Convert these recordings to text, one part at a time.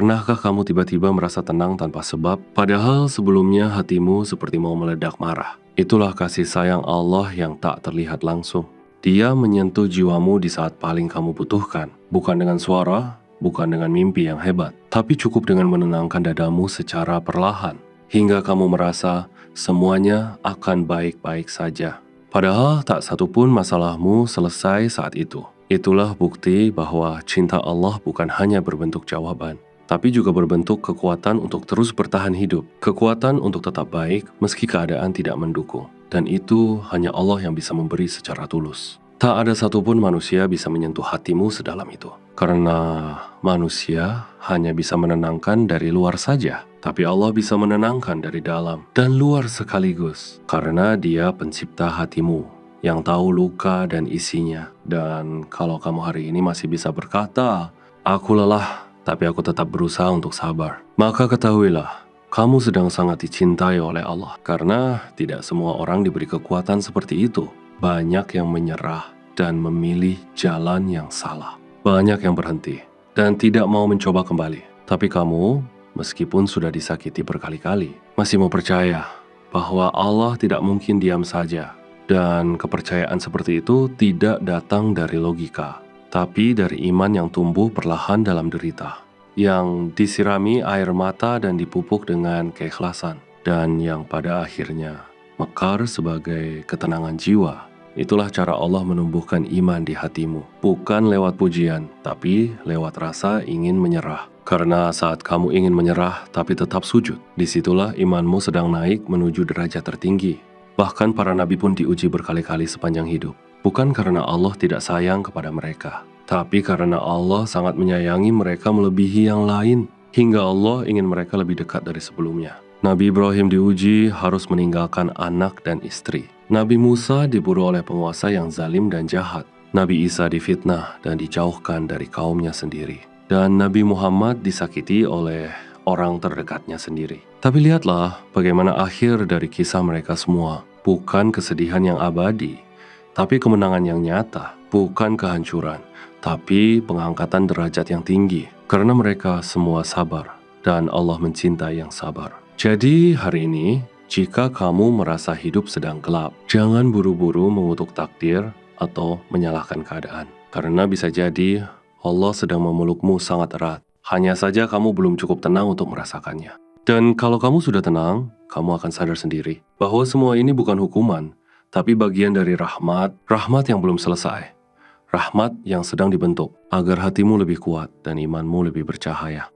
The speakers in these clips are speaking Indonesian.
Pernahkah kamu tiba-tiba merasa tenang tanpa sebab, padahal sebelumnya hatimu seperti mau meledak marah? Itulah kasih sayang Allah yang tak terlihat langsung. Dia menyentuh jiwamu di saat paling kamu butuhkan, bukan dengan suara, bukan dengan mimpi yang hebat, tapi cukup dengan menenangkan dadamu secara perlahan, hingga kamu merasa semuanya akan baik-baik saja. Padahal tak satupun masalahmu selesai saat itu. Itulah bukti bahwa cinta Allah bukan hanya berbentuk jawaban, tapi juga berbentuk kekuatan untuk terus bertahan hidup, kekuatan untuk tetap baik meski keadaan tidak mendukung. Dan itu hanya Allah yang bisa memberi secara tulus. Tak ada satupun manusia bisa menyentuh hatimu sedalam itu. Karena manusia hanya bisa menenangkan dari luar saja, tapi Allah bisa menenangkan dari dalam dan luar sekaligus. Karena Dia pencipta hatimu, yang tahu luka dan isinya. Dan kalau kamu hari ini masih bisa berkata, "Aku lelah, tapi aku tetap berusaha untuk sabar," maka ketahuilah, kamu sedang sangat dicintai oleh Allah. Karena tidak semua orang diberi kekuatan seperti itu. Banyak yang menyerah dan memilih jalan yang salah. Banyak yang berhenti dan tidak mau mencoba kembali. Tapi kamu, meskipun sudah disakiti berkali-kali, masih mau percaya bahwa Allah tidak mungkin diam saja. Dan kepercayaan seperti itu tidak datang dari logika, tapi dari iman yang tumbuh perlahan dalam derita, yang disirami air mata dan dipupuk dengan keikhlasan, dan yang pada akhirnya mekar sebagai ketenangan jiwa. Itulah cara Allah menumbuhkan iman di hatimu, bukan lewat pujian, tapi lewat rasa ingin menyerah. Karena saat kamu ingin menyerah tapi tetap sujud, disitulah imanmu sedang naik menuju derajat tertinggi. Bahkan para nabi pun diuji berkali-kali sepanjang hidup. Bukan karena Allah tidak sayang kepada mereka, tapi karena Allah sangat menyayangi mereka melebihi yang lain, hingga Allah ingin mereka lebih dekat dari sebelumnya. Nabi Ibrahim diuji harus meninggalkan anak dan istri. Nabi Musa diburu oleh penguasa yang zalim dan jahat. Nabi Isa difitnah dan dijauhkan dari kaumnya sendiri. Dan Nabi Muhammad disakiti oleh orang terdekatnya sendiri. Tapi lihatlah bagaimana akhir dari kisah mereka semua. Bukan kesedihan yang abadi, tapi kemenangan yang nyata. Bukan kehancuran, tapi pengangkatan derajat yang tinggi. Karena mereka semua sabar, dan Allah mencintai yang sabar. Jadi hari ini, jika kamu merasa hidup sedang gelap, jangan buru-buru mengutuk takdir atau menyalahkan keadaan. Karena bisa jadi Allah sedang memelukmu sangat erat. Hanya saja kamu belum cukup tenang untuk merasakannya. Dan kalau kamu sudah tenang, kamu akan sadar sendiri bahwa semua ini bukan hukuman, tapi bagian dari rahmat yang belum selesai. Rahmat yang sedang dibentuk agar hatimu lebih kuat dan imanmu lebih bercahaya.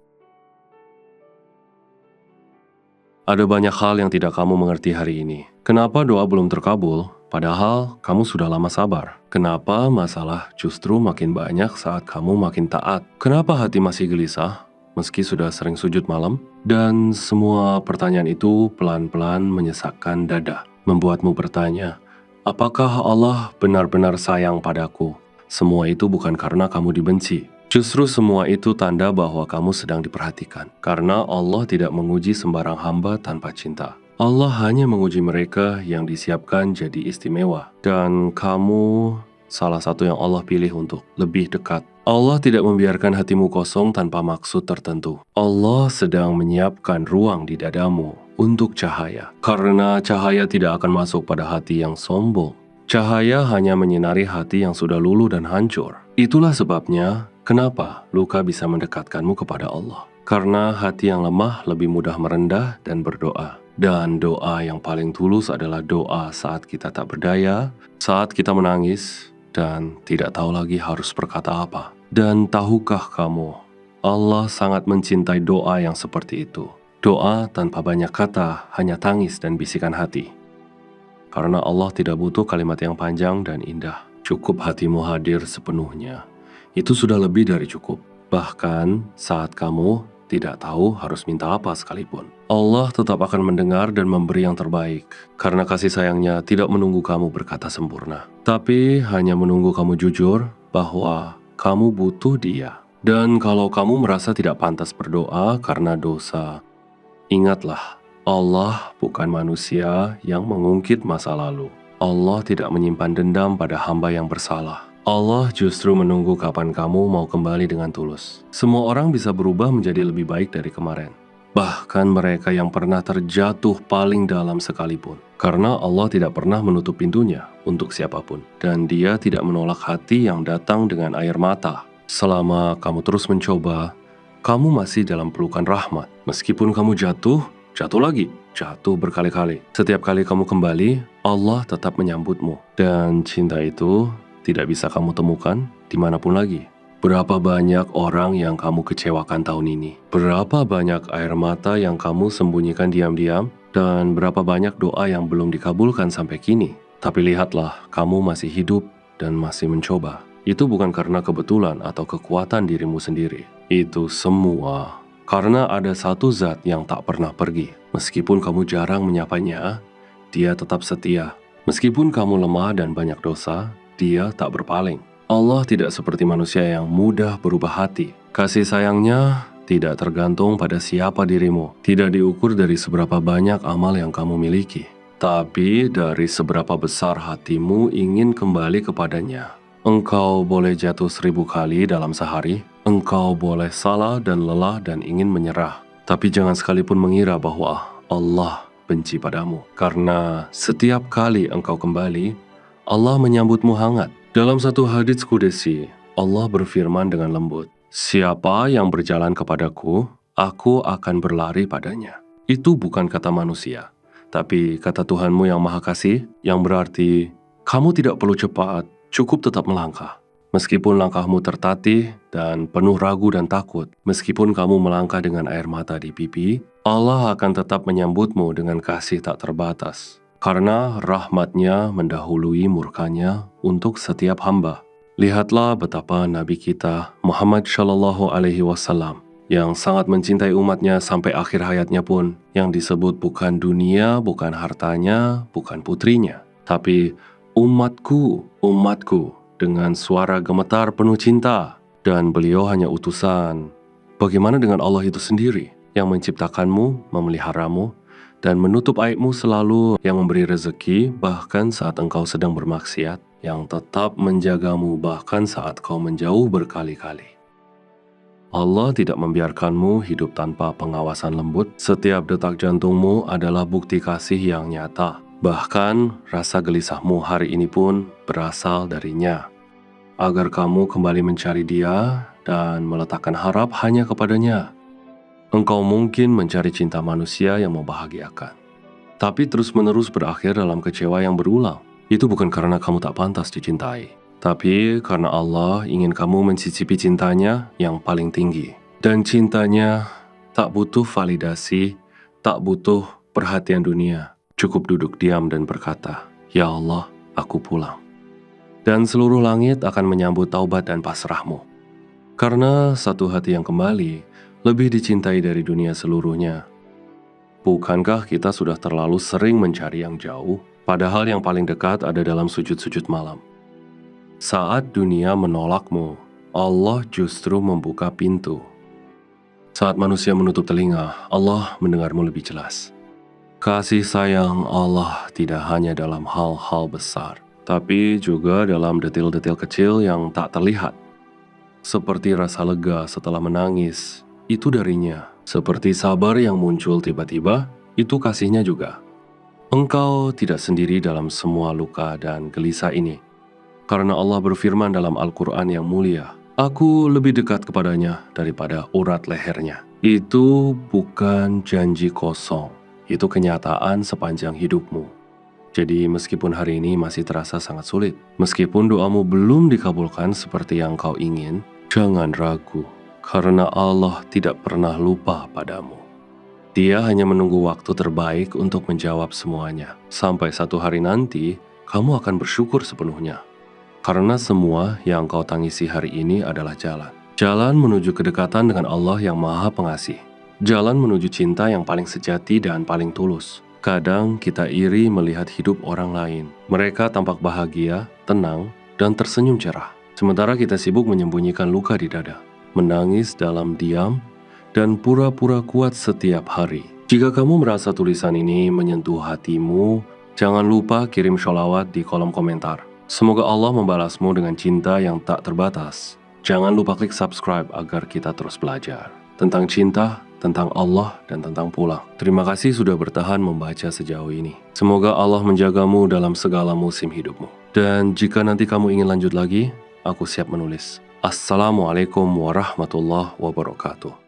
Ada banyak hal yang tidak kamu mengerti hari ini. Kenapa doa belum terkabul, padahal kamu sudah lama sabar? Kenapa masalah justru makin banyak saat kamu makin taat? Kenapa hati masih gelisah, meski sudah sering sujud malam? Dan semua pertanyaan itu pelan-pelan menyesakkan dada, membuatmu bertanya, apakah Allah benar-benar sayang padaku? Semua itu bukan karena kamu dibenci. Justru semua itu tanda bahwa kamu sedang diperhatikan. Karena Allah tidak menguji sembarang hamba tanpa cinta. Allah hanya menguji mereka yang disiapkan jadi istimewa. Dan kamu salah satu yang Allah pilih untuk lebih dekat. Allah tidak membiarkan hatimu kosong tanpa maksud tertentu. Allah sedang menyiapkan ruang di dadamu untuk cahaya. Karena cahaya tidak akan masuk pada hati yang sombong. Cahaya hanya menyinari hati yang sudah luluh dan hancur. Itulah sebabnya kenapa luka bisa mendekatkanmu kepada Allah. Karena hati yang lemah lebih mudah merendah dan berdoa. Dan doa yang paling tulus adalah doa saat kita tak berdaya, saat kita menangis, dan tidak tahu lagi harus berkata apa. Dan tahukah kamu, Allah sangat mencintai doa yang seperti itu. Doa tanpa banyak kata, hanya tangis dan bisikan hati. Karena Allah tidak butuh kalimat yang panjang dan indah. Cukup hatimu hadir sepenuhnya. Itu sudah lebih dari cukup. Bahkan saat kamu tidak tahu harus minta apa sekalipun, Allah tetap akan mendengar dan memberi yang terbaik. Karena kasih sayangnya tidak menunggu kamu berkata sempurna, tapi hanya menunggu kamu jujur bahwa kamu butuh Dia. Dan kalau kamu merasa tidak pantas berdoa karena dosa, ingatlah, Allah bukan manusia yang mengungkit masa lalu. Allah tidak menyimpan dendam pada hamba yang bersalah. Allah justru menunggu kapan kamu mau kembali dengan tulus. Semua orang bisa berubah menjadi lebih baik dari kemarin. Bahkan mereka yang pernah terjatuh paling dalam sekalipun. Karena Allah tidak pernah menutup pintunya untuk siapapun. Dan Dia tidak menolak hati yang datang dengan air mata. Selama kamu terus mencoba, kamu masih dalam pelukan rahmat. Meskipun kamu jatuh lagi, jatuh berkali-kali. Setiap kali kamu kembali, Allah tetap menyambutmu. Dan cinta itu tidak bisa kamu temukan dimanapun lagi. Berapa banyak orang yang kamu kecewakan tahun ini? Berapa banyak air mata yang kamu sembunyikan diam-diam? Dan berapa banyak doa yang belum dikabulkan sampai kini? Tapi lihatlah, kamu masih hidup dan masih mencoba. Itu bukan karena kebetulan atau kekuatan dirimu sendiri. Itu semua karena ada satu zat yang tak pernah pergi. Meskipun kamu jarang menyapanya, Dia tetap setia. Meskipun kamu lemah dan banyak dosa, Dia tak berpaling. Allah tidak seperti manusia yang mudah berubah hati. Kasih sayangnya tidak tergantung pada siapa dirimu. Tidak diukur dari seberapa banyak amal yang kamu miliki. Tapi dari seberapa besar hatimu ingin kembali kepadanya. Engkau boleh jatuh 1000 kali dalam sehari. Engkau boleh salah dan lelah dan ingin menyerah. Tapi jangan sekalipun mengira bahwa Allah benci padamu. Karena setiap kali engkau kembali, Allah menyambutmu hangat. Dalam satu hadits qudsi, Allah berfirman dengan lembut, "Siapa yang berjalan kepadaku, aku akan berlari padanya." Itu bukan kata manusia, tapi kata Tuhanmu yang Maha Kasih, yang berarti, kamu tidak perlu cepat, cukup tetap melangkah. Meskipun langkahmu tertatih dan penuh ragu dan takut, meskipun kamu melangkah dengan air mata di pipi, Allah akan tetap menyambutmu dengan kasih tak terbatas. Karena rahmatnya mendahului murkanya untuk setiap hamba. Lihatlah betapa Nabi kita Muhammad Shallallahu Alaihi Wasallam yang sangat mencintai umatnya sampai akhir hayatnya pun, yang disebut bukan dunia, bukan hartanya, bukan putrinya, tapi umatku, umatku, dengan suara gemetar penuh cinta. Dan beliau hanya utusan. Bagaimana dengan Allah itu sendiri yang menciptakanmu, memeliharamu, dan menutup aibmu selalu, yang memberi rezeki bahkan saat engkau sedang bermaksiat, yang tetap menjagamu bahkan saat kau menjauh berkali-kali. Allah tidak membiarkanmu hidup tanpa pengawasan lembut. Setiap detak jantungmu adalah bukti kasih yang nyata. Bahkan rasa gelisahmu hari ini pun berasal darinya. Agar kamu kembali mencari Dia dan meletakkan harap hanya kepadanya. Engkau mungkin mencari cinta manusia yang membahagiakan, tapi terus-menerus berakhir dalam kecewa yang berulang. Itu bukan karena kamu tak pantas dicintai, tapi karena Allah ingin kamu mencicipi cintanya yang paling tinggi. Dan cintanya tak butuh validasi, tak butuh perhatian dunia. Cukup duduk diam dan berkata, "Ya Allah, aku pulang." Dan seluruh langit akan menyambut taubat dan pasrahmu. Karena satu hati yang kembali lebih dicintai dari dunia seluruhnya. Bukankah kita sudah terlalu sering mencari yang jauh, padahal yang paling dekat ada dalam sujud-sujud malam? Saat dunia menolakmu, Allah justru membuka pintu. Saat manusia menutup telinga, Allah mendengarmu lebih jelas. Kasih sayang Allah tidak hanya dalam hal-hal besar, tapi juga dalam detil-detil kecil yang tak terlihat. Seperti rasa lega setelah menangis, itu darinya. Seperti sabar yang muncul tiba-tiba, itu kasihnya juga. Engkau tidak sendiri dalam semua luka dan gelisah ini. Karena Allah berfirman dalam Al-Quran yang mulia, "Aku lebih dekat kepadanya daripada urat lehernya." Itu bukan janji kosong, itu kenyataan sepanjang hidupmu. Jadi meskipun hari ini masih terasa sangat sulit, meskipun doamu belum dikabulkan seperti yang kau ingin, jangan ragu. Karena Allah tidak pernah lupa padamu. Dia hanya menunggu waktu terbaik untuk menjawab semuanya. Sampai satu hari nanti, kamu akan bersyukur sepenuhnya. Karena semua yang kau tangisi hari ini adalah jalan. Jalan menuju kedekatan dengan Allah yang Maha Pengasih. Jalan menuju cinta yang paling sejati dan paling tulus. Kadang kita iri melihat hidup orang lain. Mereka tampak bahagia, tenang, dan tersenyum cerah. Sementara kita sibuk menyembunyikan luka di dada. Menangis dalam diam, dan pura-pura kuat setiap hari. Jika kamu merasa tulisan ini menyentuh hatimu, jangan lupa kirim sholawat di kolom komentar. Semoga Allah membalasmu dengan cinta yang tak terbatas. Jangan lupa klik subscribe agar kita terus belajar tentang cinta, tentang Allah, dan tentang pulang. Terima kasih sudah bertahan membaca sejauh ini. Semoga Allah menjagamu dalam segala musim hidupmu. Dan jika nanti kamu ingin lanjut lagi, aku siap menulis. Assalamualaikum warahmatullahi wabarakatuh.